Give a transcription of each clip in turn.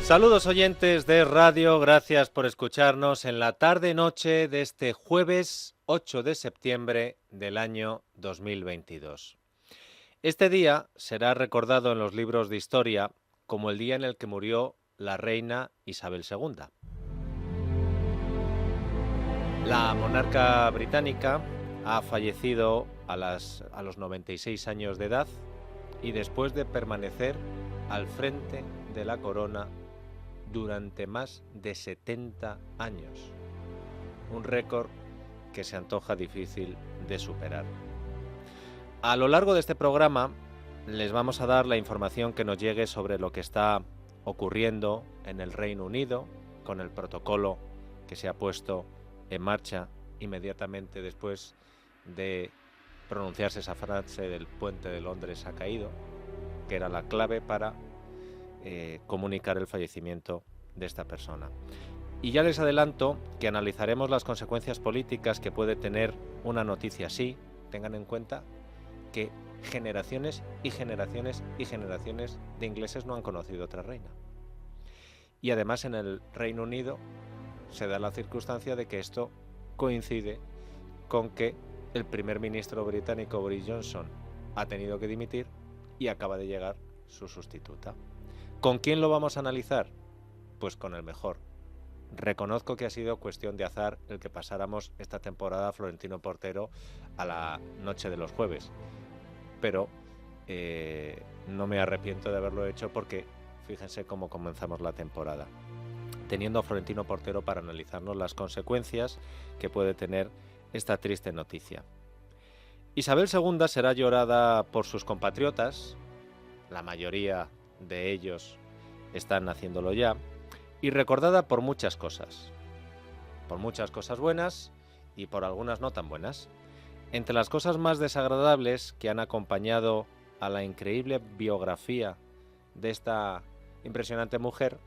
Saludos oyentes de radio, gracias por escucharnos en la tarde-noche de este jueves 8 de septiembre del año 2022. Este día será recordado en los libros de historia como el día en el que murió la reina Isabel II. La monarca británica ha fallecido a los 96 años de edad y después de permanecer al frente de la corona durante más de 70 años. Un récord que se antoja difícil de superar. A lo largo de este programa les vamos a dar la información que nos llegue sobre lo que está ocurriendo en el Reino Unido con el protocolo que se ha puesto en marcha inmediatamente después de pronunciarse esa frase del puente de Londres ha caído, que era la clave para comunicar el fallecimiento de esta persona. Y ya les adelanto que analizaremos las consecuencias políticas que puede tener una noticia así. Tengan en cuenta que generaciones y generaciones y generaciones de ingleses no han conocido otra reina. Y además en el Reino Unido se da la circunstancia de que esto coincide con que el primer ministro británico Boris Johnson ha tenido que dimitir y acaba de llegar su sustituta. ¿Con quién lo vamos a analizar? Pues con el mejor. Reconozco que ha sido cuestión de azar el que pasáramos esta temporada Florentino Portero a la noche de los jueves, pero no me arrepiento de haberlo hecho porque fíjense cómo comenzamos la temporada, teniendo a Florentino Portero para analizarnos las consecuencias que puede tener esta triste noticia. Isabel II será llorada por sus compatriotas, la mayoría de ellos están haciéndolo ya, y recordada por muchas cosas buenas y por algunas no tan buenas. Entre las cosas más desagradables que han acompañado a la increíble biografía de esta impresionante mujer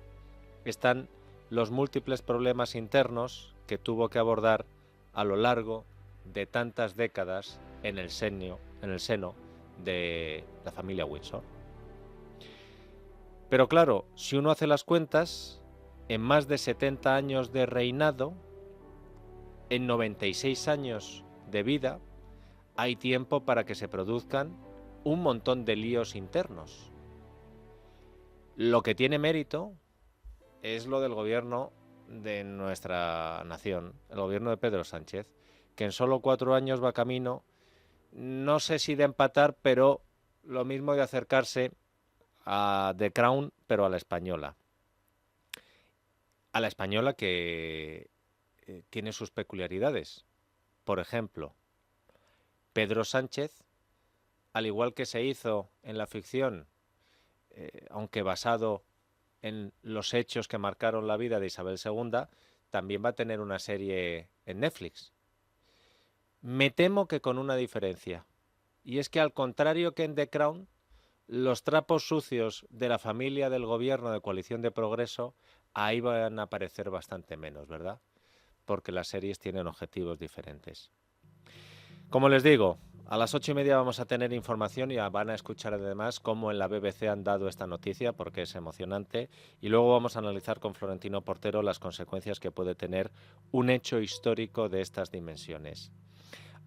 están los múltiples problemas internos que tuvo que abordar a lo largo de tantas décadas en el seno de la familia Windsor. Pero claro, si uno hace las cuentas, en más de 70 años de reinado, en 96 años de vida, hay tiempo para que se produzcan un montón de líos internos. Lo que tiene mérito es lo del gobierno de nuestra nación, el gobierno de Pedro Sánchez, que en solo 4 años va camino, no sé si de empatar, pero lo mismo de acercarse a The Crown, pero a la española. A la española que tiene sus peculiaridades. Por ejemplo, Pedro Sánchez, al igual que se hizo en la ficción, aunque basado en los hechos que marcaron la vida de Isabel II, también va a tener una serie en Netflix. Me temo que con una diferencia, y es que al contrario que en The Crown, los trapos sucios de la familia del gobierno de Coalición de Progreso ahí van a aparecer bastante menos, ¿verdad? Porque las series tienen objetivos diferentes. Como les digo, a las 8:30 vamos a tener información y van a escuchar además cómo en la BBC han dado esta noticia porque es emocionante, y luego vamos a analizar con Florentino Portero las consecuencias que puede tener un hecho histórico de estas dimensiones.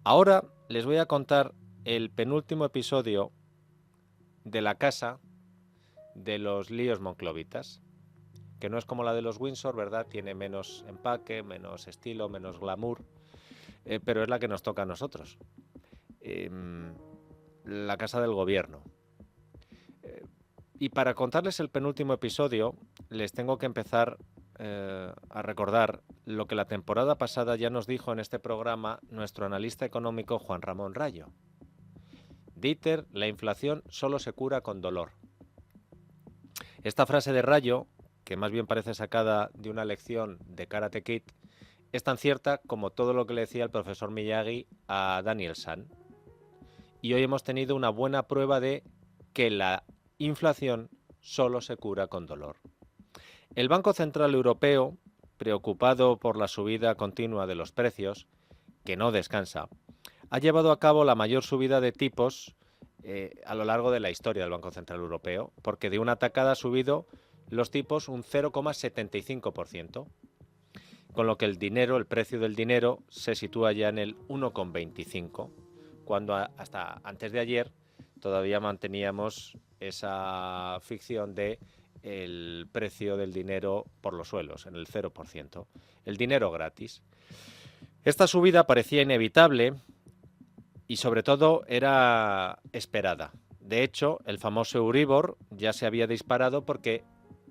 Ahora les voy a contar el penúltimo episodio de la casa de los líos monclovitas, que no es como la de los Windsor, ¿verdad? Tiene menos empaque, menos estilo, menos glamour, pero es la que nos toca a nosotros. La casa del gobierno. Y para contarles el penúltimo episodio, les tengo que empezar a recordar lo que la temporada pasada ya nos dijo en este programa nuestro analista económico Juan Ramón Rayo. Dieter, la inflación solo se cura con dolor. Esta frase de Rayo, que más bien parece sacada de una lección de Karate Kid, es tan cierta como todo lo que le decía el profesor Miyagi a Daniel San. Y hoy hemos tenido una buena prueba de que la inflación solo se cura con dolor. El Banco Central Europeo, preocupado por la subida continua de los precios, que no descansa, ha llevado a cabo la mayor subida de tipos a lo largo de la historia del Banco Central Europeo, porque de una tacada ha subido los tipos un 0,75%, con lo que el precio del dinero se sitúa ya en el 1,25, cuando hasta antes de ayer todavía manteníamos esa ficción de el precio del dinero por los suelos, en el 0%, el dinero gratis. Esta subida parecía inevitable y sobre todo era esperada. De hecho, el famoso Euribor ya se había disparado porque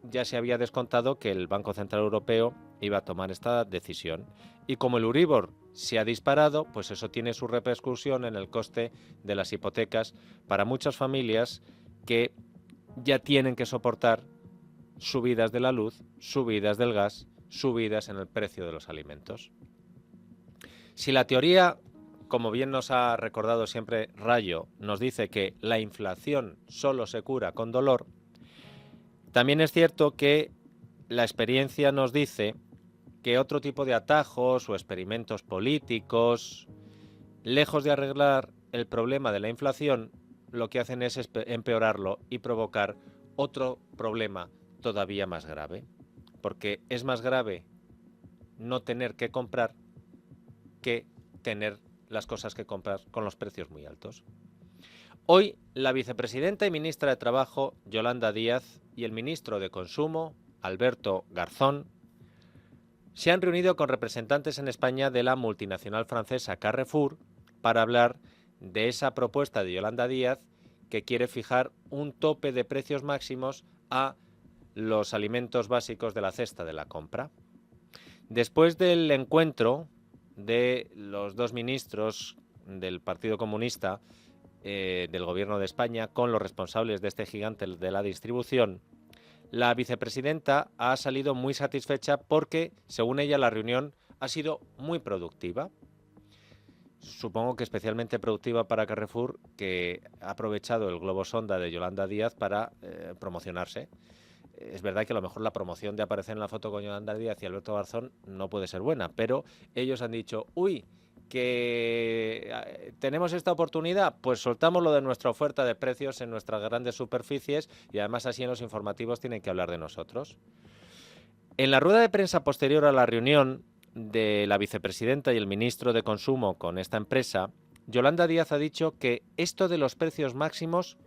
ya se había descontado que el Banco Central Europeo iba a tomar esta decisión. Y como el Euribor se ha disparado, pues eso tiene su repercusión en el coste de las hipotecas para muchas familias que ya tienen que soportar subidas de la luz, subidas del gas, subidas en el precio de los alimentos. Si la teoría, como bien nos ha recordado siempre Rayo, nos dice que la inflación solo se cura con dolor, también es cierto que la experiencia nos dice que otro tipo de atajos o experimentos políticos, lejos de arreglar el problema de la inflación, lo que hacen es empeorarlo y provocar otro problema todavía más grave. Porque es más grave no tener que comprar que tener las cosas que comprar con los precios muy altos. Hoy, la vicepresidenta y ministra de Trabajo, Yolanda Díaz, y el ministro de Consumo, Alberto Garzón, se han reunido con representantes en España de la multinacional francesa Carrefour para hablar de esa propuesta de Yolanda Díaz que quiere fijar un tope de precios máximos a los alimentos básicos de la cesta de la compra. Después del encuentro de los dos ministros del Partido Comunista del Gobierno de España con los responsables de este gigante de la distribución, la vicepresidenta ha salido muy satisfecha porque, según ella, la reunión ha sido muy productiva. Supongo que especialmente productiva para Carrefour, que ha aprovechado el globo sonda de Yolanda Díaz para promocionarse. Es verdad que a lo mejor la promoción de aparecer en la foto con Yolanda Díaz y Alberto Garzón no puede ser buena, pero ellos han dicho, uy, que tenemos esta oportunidad, pues soltamos lo de nuestra oferta de precios en nuestras grandes superficies y además así en los informativos tienen que hablar de nosotros. En la rueda de prensa posterior a la reunión de la vicepresidenta y el ministro de Consumo con esta empresa, Yolanda Díaz ha dicho que esto de los precios máximos,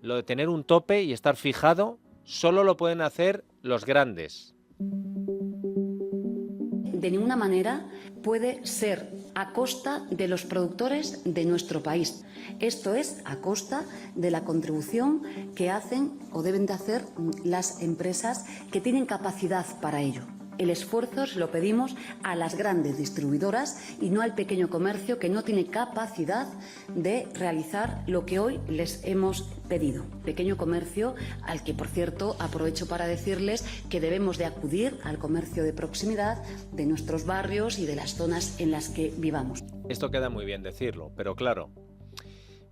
lo de tener un tope y estar fijado, solo lo pueden hacer los grandes. De ninguna manera puede ser a costa de los productores de nuestro país. Esto es a costa de la contribución que hacen o deben de hacer las empresas que tienen capacidad para ello. El esfuerzo se lo pedimos a las grandes distribuidoras y no al pequeño comercio que no tiene capacidad de realizar lo que hoy les hemos pedido. Pequeño comercio al que, por cierto, aprovecho para decirles que debemos de acudir al comercio de proximidad de nuestros barrios y de las zonas en las que vivamos. Esto queda muy bien decirlo, pero claro,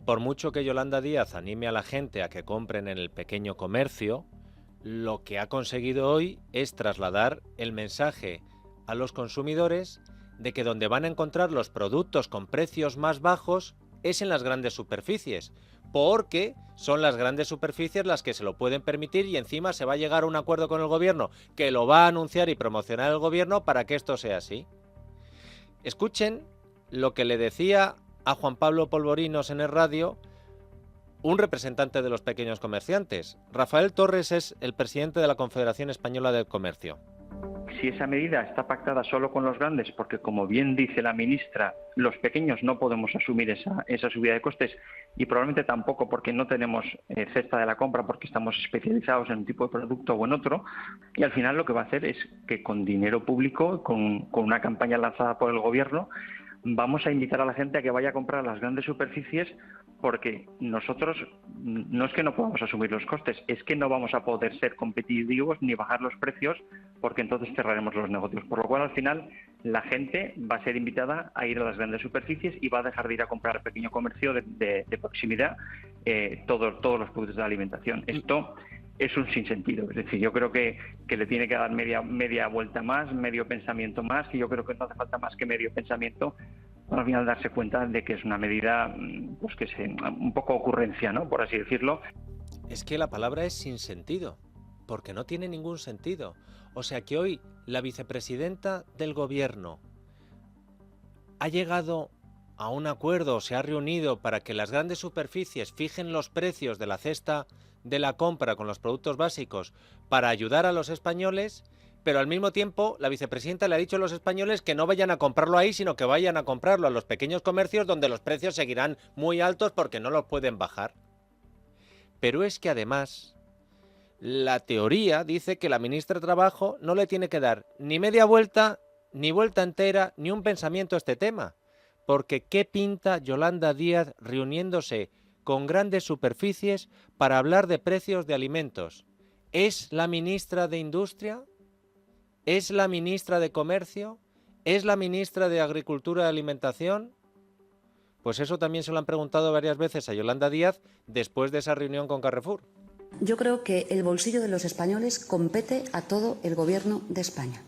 por mucho que Yolanda Díaz anime a la gente a que compren en el pequeño comercio, lo que ha conseguido hoy es trasladar el mensaje a los consumidores de que donde van a encontrar los productos con precios más bajos es en las grandes superficies, porque son las grandes superficies las que se lo pueden permitir y encima se va a llegar a un acuerdo con el gobierno que lo va a anunciar y promocionar el gobierno para que esto sea así. Escuchen lo que le decía a Juan Pablo Polvorinos en el radio un representante de los pequeños comerciantes. Rafael Torres es el presidente de la Confederación Española del Comercio. Si esa medida está pactada solo con los grandes, porque como bien dice la ministra, los pequeños no podemos asumir esa subida de costes y probablemente tampoco porque no tenemos cesta de la compra, porque estamos especializados en un tipo de producto o en otro, y al final lo que va a hacer es que con dinero público, con una campaña lanzada por el gobierno, vamos a invitar a la gente a que vaya a comprar las grandes superficies porque nosotros no es que no podamos asumir los costes, es que no vamos a poder ser competitivos ni bajar los precios porque entonces cerraremos los negocios. Por lo cual, al final, la gente va a ser invitada a ir a las grandes superficies y va a dejar de ir a comprar al pequeño comercio de proximidad todos los productos de alimentación. Esto es un sinsentido. Es decir, yo creo que le tiene que dar media vuelta más, medio pensamiento más, y yo creo que no hace falta más que medio pensamiento para al final darse cuenta de que es una medida pues un poco ocurrencia, ¿no? Por así decirlo. Es que la palabra es sinsentido, porque no tiene ningún sentido. O sea que hoy la vicepresidenta del gobierno ha llegado a un acuerdo, se ha reunido para que las grandes superficies fijen los precios de la cesta de la compra con los productos básicos para ayudar a los españoles, pero al mismo tiempo la vicepresidenta le ha dicho a los españoles que no vayan a comprarlo ahí, sino que vayan a comprarlo a los pequeños comercios donde los precios seguirán muy altos porque no los pueden bajar. Pero es que además la teoría dice que la ministra de Trabajo no le tiene que dar ni media vuelta, ni vuelta entera, ni un pensamiento a este tema. Porque ¿qué pinta Yolanda Díaz reuniéndose con grandes superficies para hablar de precios de alimentos? ¿Es la ministra de Industria? ¿Es la ministra de Comercio? ¿Es la ministra de Agricultura y Alimentación? Pues eso también se lo han preguntado varias veces a Yolanda Díaz después de esa reunión con Carrefour. Yo creo que el bolsillo de los españoles compete a todo el Gobierno de España.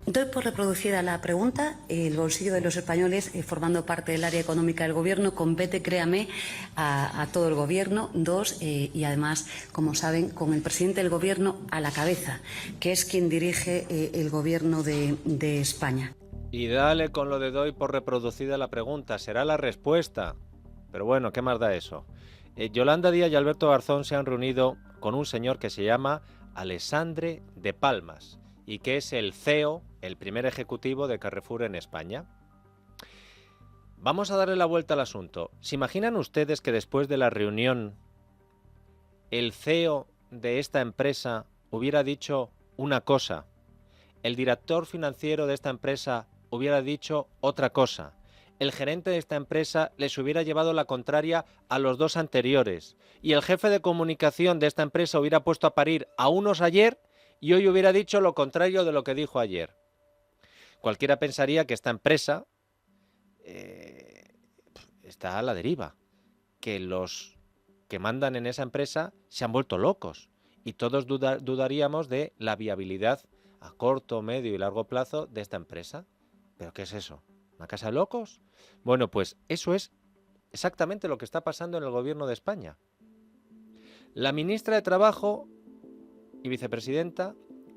Doy por reproducida la pregunta. El bolsillo de los españoles, formando parte del área económica del Gobierno, compete, créame, a todo el Gobierno. Y además, como saben, con el presidente del Gobierno a la cabeza, que es quien dirige el Gobierno de España. Y dale con lo de doy por reproducida la pregunta, será la respuesta. Pero bueno, ¿qué más da eso? Yolanda Díaz y Alberto Garzón se han reunido con un señor que se llama Alexandre de Palmas y que es el CEO, el primer ejecutivo de Carrefour en España. Vamos a darle la vuelta al asunto. ¿Se imaginan ustedes que después de la reunión el CEO de esta empresa hubiera dicho una cosa, el director financiero de esta empresa hubiera dicho otra cosa, el gerente de esta empresa les hubiera llevado la contraria a los dos anteriores y el jefe de comunicación de esta empresa hubiera puesto a parir a unos ayer y hoy hubiera dicho lo contrario de lo que dijo ayer? Cualquiera pensaría que esta empresa está a la deriva, que los que mandan en esa empresa se han vuelto locos y todos dudaríamos de la viabilidad a corto, medio y largo plazo de esta empresa. ¿Pero qué es eso? ¿Una casa de locos? Bueno, pues eso es exactamente lo que está pasando en el Gobierno de España. La ministra de Trabajo y vicepresidenta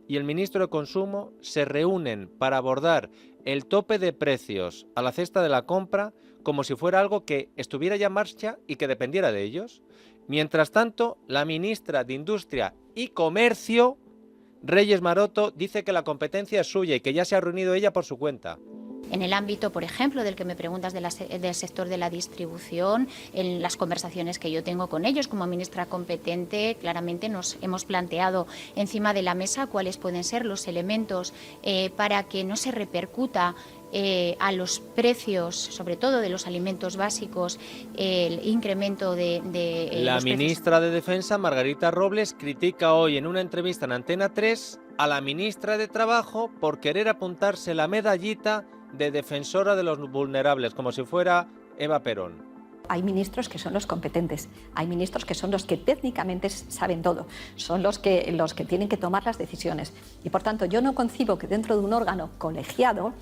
y el ministro de Consumo se reúnen para abordar el tope de precios a la cesta de la compra como si fuera algo que estuviera ya en marcha y que dependiera de ellos. Mientras tanto, la ministra de Industria y Comercio, Reyes Maroto, dice que la competencia es suya y que ya se ha reunido ella por su cuenta. En el ámbito, por ejemplo, del que me preguntas del sector de la distribución, en las conversaciones que yo tengo con ellos como ministra competente, claramente nos hemos planteado encima de la mesa cuáles pueden ser los elementos para que no se repercuta a los precios, sobre todo de los alimentos básicos, el incremento de la ministra de Defensa, Margarita Robles, critica hoy en una entrevista en Antena 3 a la ministra de Trabajo por querer apuntarse la medallita de defensora de los vulnerables, como si fuera Eva Perón. Hay ministros que son los competentes, hay ministros que son los que técnicamente saben todo, son los que tienen que tomar las decisiones. Y por tanto, yo no concibo que dentro de un órgano colegiado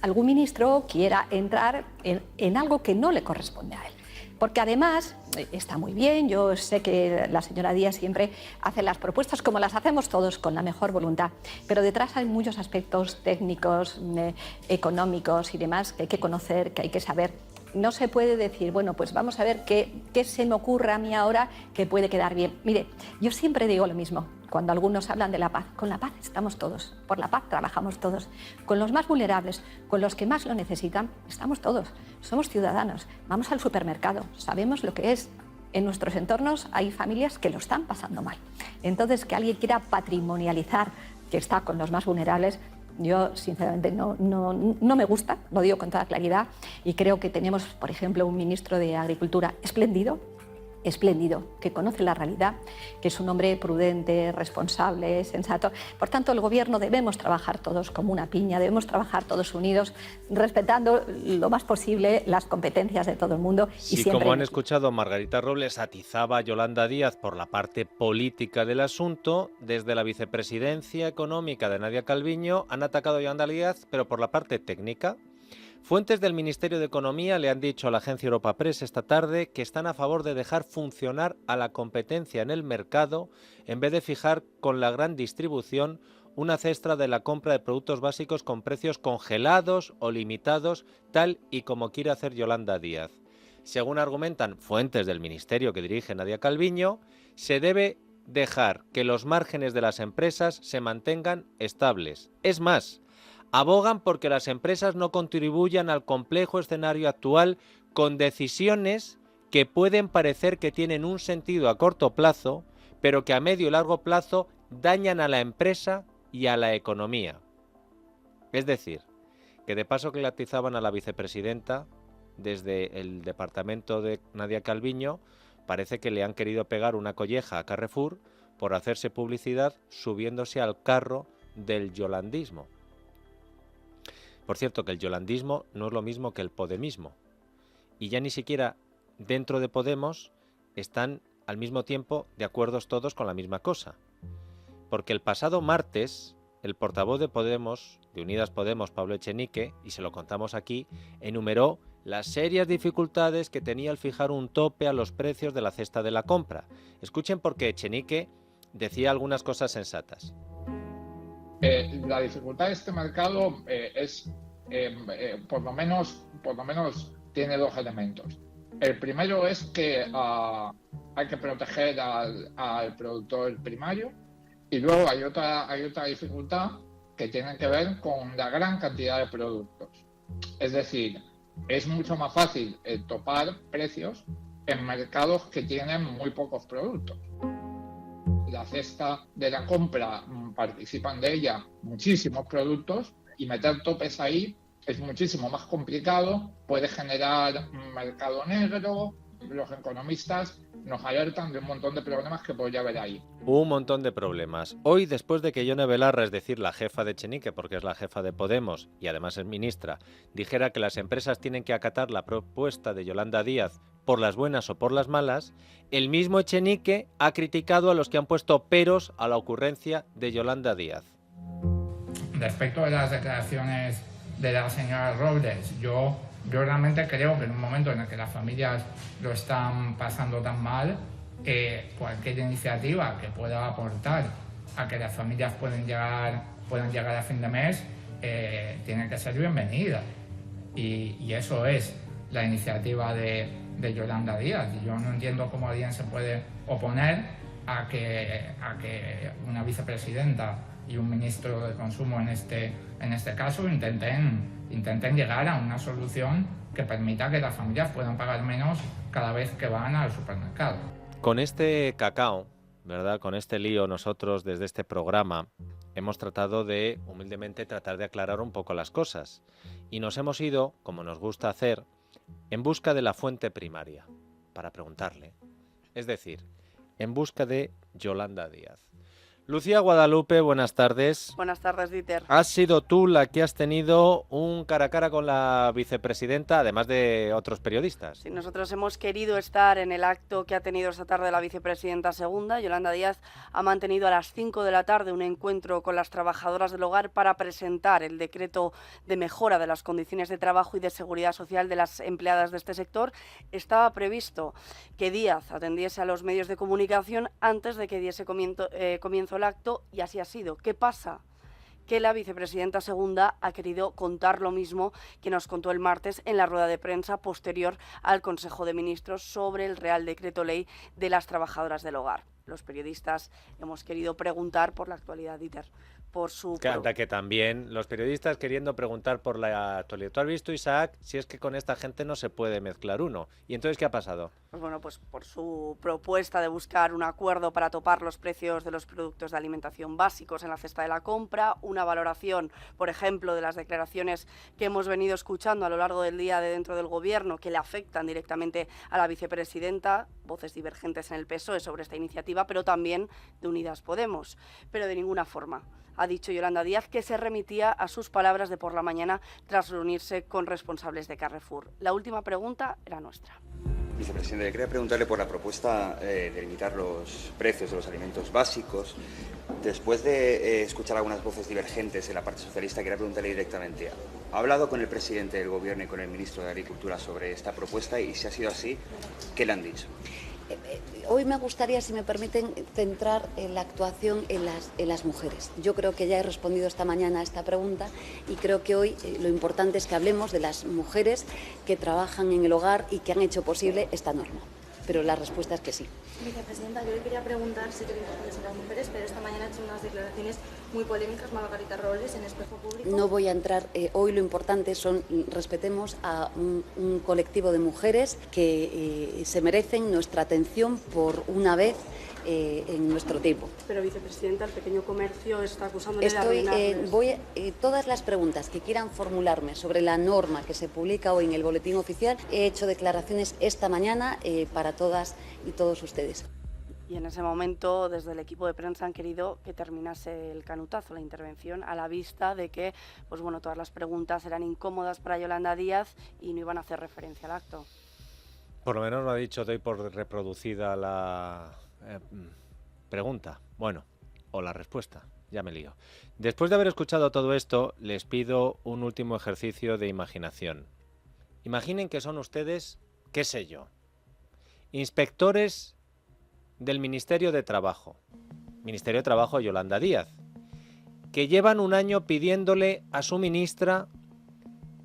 algún ministro quiera entrar en algo que no le corresponde a él. Porque además está muy bien, yo sé que la señora Díaz siempre hace las propuestas como las hacemos todos con la mejor voluntad, pero detrás hay muchos aspectos técnicos, económicos y demás que hay que conocer, que hay que saber. No se puede decir, bueno, pues vamos a ver qué se me ocurre a mí ahora que puede quedar bien. Mire, yo siempre digo lo mismo, cuando algunos hablan de la paz. Con la paz estamos todos, por la paz trabajamos todos. Con los más vulnerables, con los que más lo necesitan, estamos todos. Somos ciudadanos, vamos al supermercado, sabemos lo que es. En nuestros entornos hay familias que lo están pasando mal. Entonces, que alguien quiera patrimonializar que está con los más vulnerables, yo, sinceramente, no me gusta, lo digo con toda claridad, y creo que tenemos, por ejemplo, un ministro de Agricultura espléndido, que conoce la realidad, que es un hombre prudente, responsable, sensato. Por tanto, el Gobierno debemos trabajar todos como una piña, debemos trabajar todos unidos, respetando lo más posible las competencias de todo el mundo. Sí, y siempre... como han escuchado, Margarita Robles atizaba a Yolanda Díaz por la parte política del asunto. Desde la vicepresidencia económica de Nadia Calviño han atacado a Yolanda Díaz, pero por la parte técnica. Fuentes del Ministerio de Economía le han dicho a la agencia Europa Press esta tarde que están a favor de dejar funcionar a la competencia en el mercado en vez de fijar con la gran distribución una cesta de la compra de productos básicos con precios congelados o limitados, tal y como quiere hacer Yolanda Díaz. Según argumentan fuentes del Ministerio que dirige Nadia Calviño, se debe dejar que los márgenes de las empresas se mantengan estables. Es más, abogan porque las empresas no contribuyan al complejo escenario actual con decisiones que pueden parecer que tienen un sentido a corto plazo, pero que a medio y largo plazo dañan a la empresa y a la economía. Es decir, que de paso que latizaban a la vicepresidenta desde el departamento de Nadia Calviño, parece que le han querido pegar una colleja a Carrefour por hacerse publicidad subiéndose al carro del yolandismo. Por cierto, que el yolandismo no es lo mismo que el podemismo. Y ya ni siquiera dentro de Podemos están al mismo tiempo de acuerdo todos con la misma cosa. Porque el pasado martes, el portavoz de Podemos, de Unidas Podemos, Pablo Echenique, y se lo contamos aquí, enumeró las serias dificultades que tenía al fijar un tope a los precios de la cesta de la compra. Escuchen porque Echenique decía algunas cosas sensatas. La dificultad de este mercado es, por lo menos tiene dos elementos. El primero es que hay que proteger al productor primario, y luego hay otra dificultad que tiene que ver con la gran cantidad de productos. Es decir, es mucho más fácil topar precios en mercados que tienen muy pocos productos. La cesta de la compra participan de ella muchísimos productos y meter topes ahí es muchísimo más complicado, puede generar un mercado negro. Los economistas nos alertan de un montón de problemas que podría haber ahí. Un montón de problemas. Hoy, después de que Ione Belarra, es decir, la jefa de Echenique, porque es la jefa de Podemos y además es ministra, dijera que las empresas tienen que acatar la propuesta de Yolanda Díaz por las buenas o por las malas, el mismo Echenique ha criticado a los que han puesto peros a la ocurrencia de Yolanda Díaz. Respecto a las declaraciones de la señora Robles, yo realmente creo que en un momento en el que las familias lo están pasando tan mal, cualquier iniciativa que pueda aportar a que las familias puedan llegar a fin de mes tiene que ser bienvenida. Y eso es la iniciativa de Yolanda Díaz. Y yo no entiendo cómo alguien se puede oponer a que una vicepresidenta y un ministro de Consumo en este caso intenten llegar a una solución que permita que las familias puedan pagar menos cada vez que van al supermercado. Con este cacao, ¿verdad? Con este lío, nosotros desde este programa hemos tratado de, humildemente, tratar de aclarar un poco las cosas. Y nos hemos ido, como nos gusta hacer, en busca de la fuente primaria, para preguntarle. Es decir, en busca de Yolanda Díaz. Lucía Guadalupe, buenas tardes. Buenas tardes, Dieter. Has sido tú la que has tenido un cara a cara con la vicepresidenta, además de otros periodistas. Sí, nosotros hemos querido estar en el acto que ha tenido esta tarde la vicepresidenta segunda. Yolanda Díaz ha mantenido a las 5 de la tarde un encuentro con las trabajadoras del hogar para presentar el decreto de mejora de las condiciones de trabajo y de seguridad social de las empleadas de este sector. Estaba previsto que Díaz atendiese a los medios de comunicación antes de que diese comienzo el acto, y así ha sido. ¿Qué pasa? Que la vicepresidenta segunda ha querido contar lo mismo que nos contó el martes en la rueda de prensa posterior al Consejo de Ministros sobre el Real Decreto Ley de las trabajadoras del hogar. Los periodistas hemos querido preguntar por la actualidad, Dieter, por su... Anda, que también los periodistas queriendo preguntar por la actualidad. ¿Tú has visto, Isaac, si es que con esta gente no se puede mezclar uno? ¿Y entonces qué ha pasado? Pues bueno, pues por su propuesta de buscar un acuerdo para topar los precios de los productos de alimentación básicos en la cesta de la compra, una valoración, por ejemplo, de las declaraciones que hemos venido escuchando a lo largo del día de dentro del Gobierno que le afectan directamente a la vicepresidenta, voces divergentes en el PSOE sobre esta iniciativa, pero también de Unidas Podemos. Pero de ninguna forma ha dicho Yolanda Díaz que se remitía a sus palabras de por la mañana tras reunirse con responsables de Carrefour. La última pregunta era nuestra. Vicepresidente, quería preguntarle por la propuesta de limitar los precios de los alimentos básicos. Después de escuchar algunas voces divergentes en la parte socialista, quería preguntarle directamente, ¿ha hablado con el presidente del Gobierno y con el ministro de Agricultura sobre esta propuesta? Y si ha sido así, ¿qué le han dicho? Hoy me gustaría, si me permiten, centrar la actuación en las mujeres. Yo creo que ya he respondido esta mañana a esta pregunta y creo que hoy lo importante es que hablemos de las mujeres que trabajan en el hogar y que han hecho posible esta norma. Pero la respuesta es que sí. Vicepresidenta, yo le quería preguntar si queréis a las mujeres, pero esta mañana ha hecho unas declaraciones muy polémicas Margarita Robles en Espejo Público. No voy a entrar, hoy lo importante son, respetemos a un colectivo de mujeres que se merecen nuestra atención por una vez en nuestro tiempo. Pero, vicepresidenta, el pequeño comercio está acusándole de arruinarles. Todas las preguntas que quieran formularme sobre la norma que se publica hoy en el Boletín Oficial, he hecho declaraciones esta mañana para todas y todos ustedes. Y en ese momento, desde el equipo de prensa han querido que terminase el canutazo, la intervención, a la vista de que, pues bueno, todas las preguntas eran incómodas para Yolanda Díaz y no iban a hacer referencia al acto. Por lo menos no ha dicho, doy por reproducida la pregunta, bueno, o la respuesta, ya me lío. Después de haber escuchado todo esto, les pido un último ejercicio de imaginación. Imaginen que son ustedes, qué sé yo, inspectores del Ministerio de Trabajo de Yolanda Díaz, que llevan un año pidiéndole a su ministra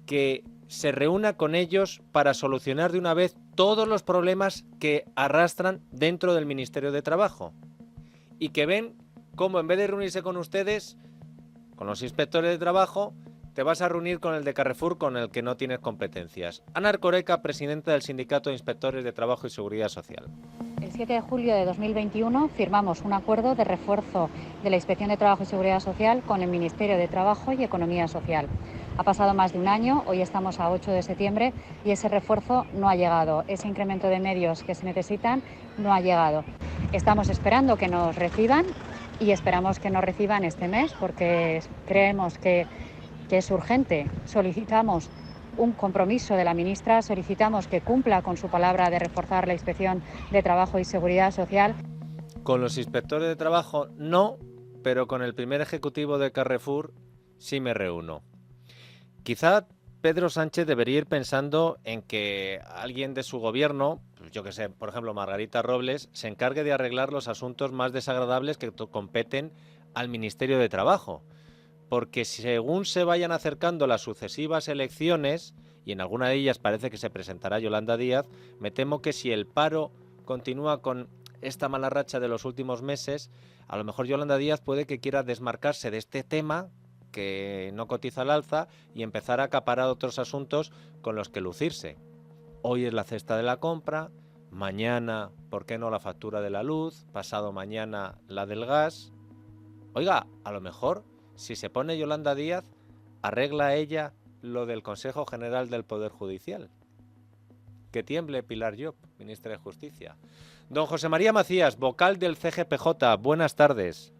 que se reúna con ellos para solucionar de una vez todos los problemas que arrastran dentro del Ministerio de Trabajo, y que ven cómo en vez de reunirse con ustedes, con los inspectores de trabajo, te vas a reunir con el de Carrefour, con el que no tienes competencias. Ana Erkoreka, presidenta del Sindicato de Inspectores de Trabajo y Seguridad Social. El 7 de julio de 2021 firmamos un acuerdo de refuerzo de la Inspección de Trabajo y Seguridad Social con el Ministerio de Trabajo y Economía Social. Ha pasado más de un año, hoy estamos a 8 de septiembre y ese refuerzo no ha llegado. Ese incremento de medios que se necesitan no ha llegado. Estamos esperando que nos reciban y esperamos que nos reciban este mes porque creemos que es urgente. Solicitamos un compromiso de la ministra, solicitamos que cumpla con su palabra de reforzar la Inspección de Trabajo y Seguridad Social. Con los inspectores de trabajo no, pero con el primer ejecutivo de Carrefour sí me reúno. Quizá Pedro Sánchez debería ir pensando en que alguien de su gobierno, yo que sé, por ejemplo Margarita Robles, se encargue de arreglar los asuntos más desagradables que competen al Ministerio de Trabajo. Porque según se vayan acercando las sucesivas elecciones, y en alguna de ellas parece que se presentará Yolanda Díaz, me temo que si el paro continúa con esta mala racha de los últimos meses, a lo mejor Yolanda Díaz puede que quiera desmarcarse de este tema que no cotiza al alza y empezar a acaparar otros asuntos con los que lucirse. Hoy es la cesta de la compra, mañana, ¿por qué no la factura de la luz? Pasado mañana la del gas. Oiga, a lo mejor, si se pone Yolanda Díaz, arregla ella lo del Consejo General del Poder Judicial. Que tiemble Pilar Llop, ministra de Justicia. Don José María Macías, vocal del CGPJ, buenas tardes.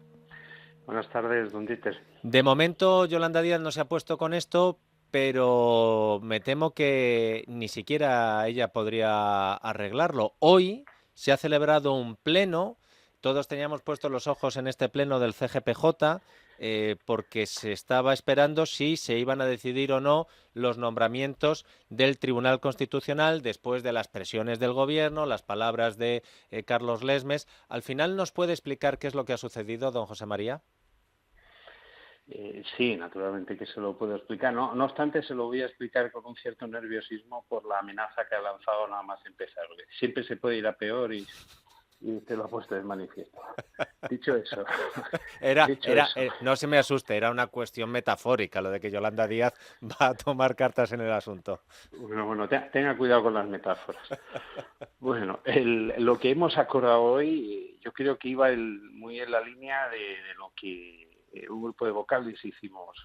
Buenas tardes, don Dieter. De momento Yolanda Díaz no se ha puesto con esto, pero me temo que ni siquiera ella podría arreglarlo. Hoy se ha celebrado un pleno, todos teníamos puestos los ojos en este pleno del CGPJ, porque se estaba esperando si se iban a decidir o no los nombramientos del Tribunal Constitucional después de las presiones del Gobierno, las palabras de Carlos Lesmes. ¿Al final nos puede explicar qué es lo que ha sucedido, don José María? Sí, naturalmente que se lo puedo explicar. No obstante, se lo voy a explicar con un cierto nerviosismo por la amenaza que ha lanzado nada más empezar. Siempre se puede ir a peor y usted lo ha puesto de manifiesto. Dicho eso. No se me asuste, era una cuestión metafórica lo de que Yolanda Díaz va a tomar cartas en el asunto. Bueno, tenga cuidado con las metáforas. Bueno, lo que hemos acordado hoy, yo creo que iba muy en la línea de lo que un grupo de vocales hicimos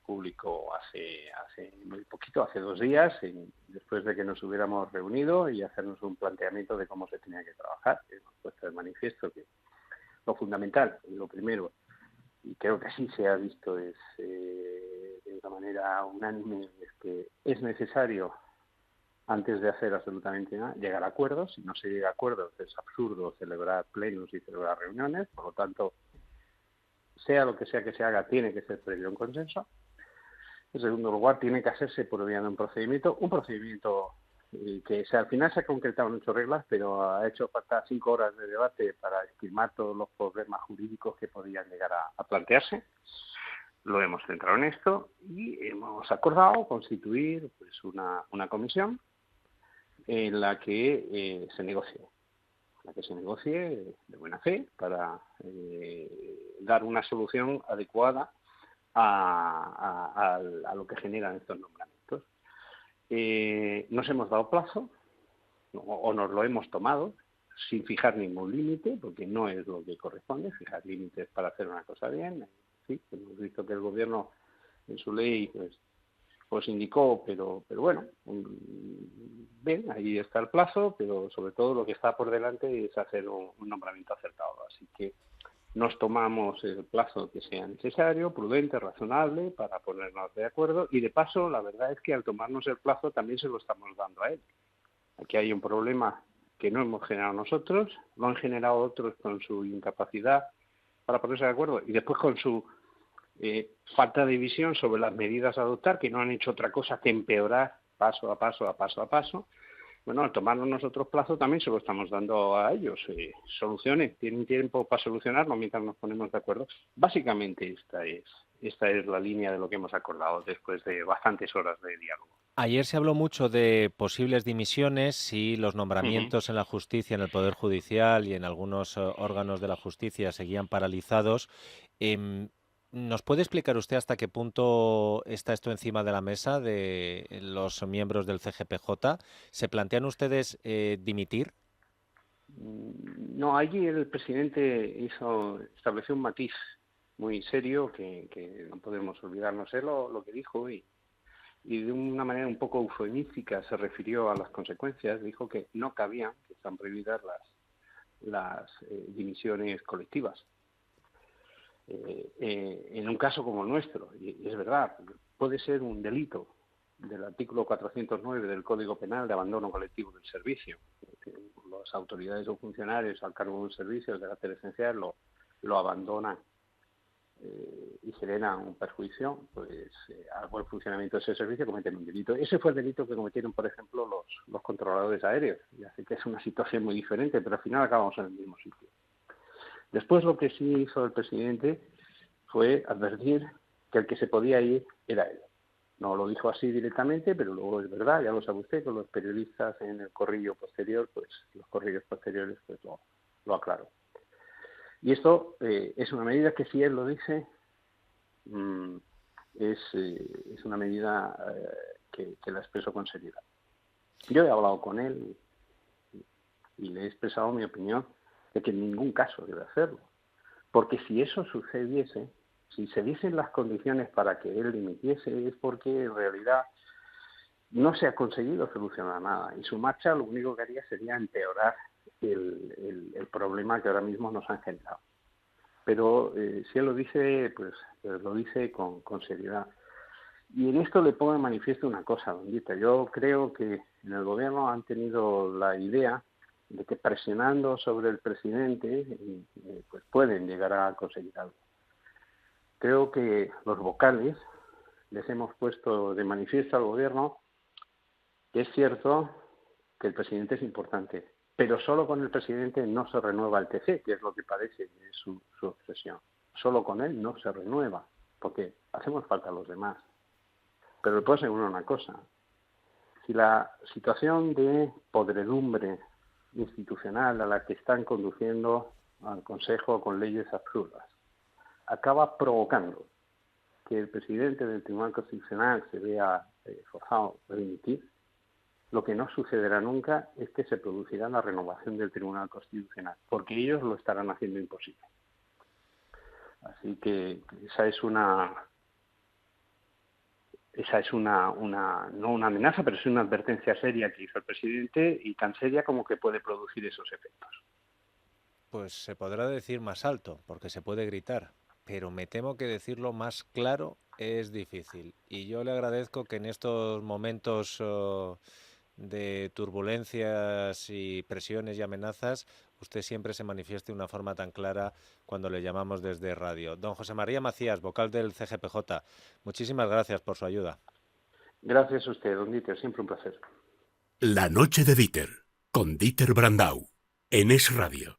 público hace muy poquito, hace 2 días, después de que nos hubiéramos reunido y hacernos un planteamiento de cómo se tenía que trabajar. Hemos puesto de manifiesto que lo fundamental, lo primero, y creo que así se ha visto de una manera unánime, es que es necesario, antes de hacer absolutamente nada, llegar a acuerdos. Si no se llega a acuerdos es absurdo celebrar plenos y celebrar reuniones, por lo tanto sea lo que sea que se haga, tiene que ser previo a un consenso. En segundo lugar, tiene que hacerse por vía de un procedimiento que al final se ha concretado en 8 reglas, pero ha hecho falta 5 horas de debate para estimar todos los problemas jurídicos que podían llegar a plantearse. Lo hemos centrado en esto y hemos acordado constituir pues una comisión en la que se negocie. De buena fe para dar una solución adecuada a lo que generan estos nombramientos. Nos hemos dado plazo, o nos lo hemos tomado, sin fijar ningún límite, porque no es lo que corresponde, fijar límites para hacer una cosa bien. Sí, hemos visto que el Gobierno en su ley pues indicó, pero bueno, bien, ahí está el plazo, pero sobre todo lo que está por delante es hacer un nombramiento acertado. Así que nos tomamos el plazo que sea necesario, prudente, razonable, para ponernos de acuerdo. Y de paso, la verdad es que al tomarnos el plazo también se lo estamos dando a él. Aquí hay un problema que no hemos generado nosotros, lo han generado otros con su incapacidad para ponerse de acuerdo y después con su falta de visión sobre las medidas a adoptar, que no han hecho otra cosa que empeorar paso a paso. Bueno, al tomarnos nosotros plazo también se lo estamos dando a ellos. Soluciones, tienen tiempo para solucionarlo mientras nos ponemos de acuerdo. Básicamente esta es la línea de lo que hemos acordado después de bastantes horas de diálogo. Ayer se habló mucho de posibles dimisiones y los nombramientos en la justicia, en el Poder Judicial y en algunos órganos de la justicia seguían paralizados. ¿Nos puede explicar usted hasta qué punto está esto encima de la mesa de los miembros del CGPJ? ¿Se plantean ustedes dimitir? No, allí el presidente estableció un matiz muy serio que no podemos olvidarnos. Él lo que dijo y de una manera un poco eufemística se refirió a las consecuencias. Dijo que no cabían, que están prohibidas las dimisiones colectivas. En un caso como el nuestro, y es verdad, puede ser un delito del artículo 409 del Código Penal de abandono colectivo del servicio. Las autoridades o funcionarios al cargo de un servicio de carácter esencial lo abandonan y genera un perjuicio al buen funcionamiento de ese servicio, cometen un delito. Ese fue el delito que cometieron, por ejemplo, los controladores aéreos. Y así que es una situación muy diferente, pero al final acabamos en el mismo sitio. Después lo que sí hizo el presidente fue advertir que el que se podía ir era él. No lo dijo así directamente, pero luego es verdad, ya lo sabe usted, con los periodistas en el corrillo posterior, pues los corrillos posteriores pues lo aclaró. Y esto es una medida que, si él lo dice, es una medida que la expreso con seriedad. Yo he hablado con él y le he expresado mi opinión de que en ningún caso debe hacerlo. Porque si eso sucediese, si se diesen las condiciones para que él dimitiese, es porque en realidad no se ha conseguido solucionar nada. Y su marcha lo único que haría sería empeorar el problema que ahora mismo nos han generado. Pero si él lo dice, pues lo dice con seriedad. Y en esto le pongo de manifiesto una cosa, don Dieter. Yo creo que en el Gobierno han tenido la idea de que presionando sobre el presidente pues pueden llegar a conseguir algo. Creo que los vocales les hemos puesto de manifiesto al Gobierno que es cierto que el presidente es importante, pero solo con el presidente no se renueva el TC, que es lo que parece su obsesión. Solo con él no se renueva, porque hacemos falta los demás. Pero le puedo asegurar una cosa. Si la situación de podredumbre institucional a la que están conduciendo al Consejo con leyes absurdas acaba provocando que el presidente del Tribunal Constitucional se vea forzado a dimitir, lo que no sucederá nunca es que se producirá la renovación del Tribunal Constitucional, porque ellos lo estarán haciendo imposible. Así que esa es una no una amenaza, pero es una advertencia seria que hizo el presidente, y tan seria como que puede producir esos efectos. Pues se podrá decir más alto, porque se puede gritar, pero me temo que decirlo más claro es difícil. Y yo le agradezco que en estos momentos de turbulencias y presiones y amenazas usted siempre se manifieste de una forma tan clara cuando le llamamos desde radio. Don José María Macías, vocal del CGPJ, muchísimas gracias por su ayuda. Gracias a usted, don Dieter, siempre un placer. La noche de Dieter, con Dieter Brandau, en Es Radio.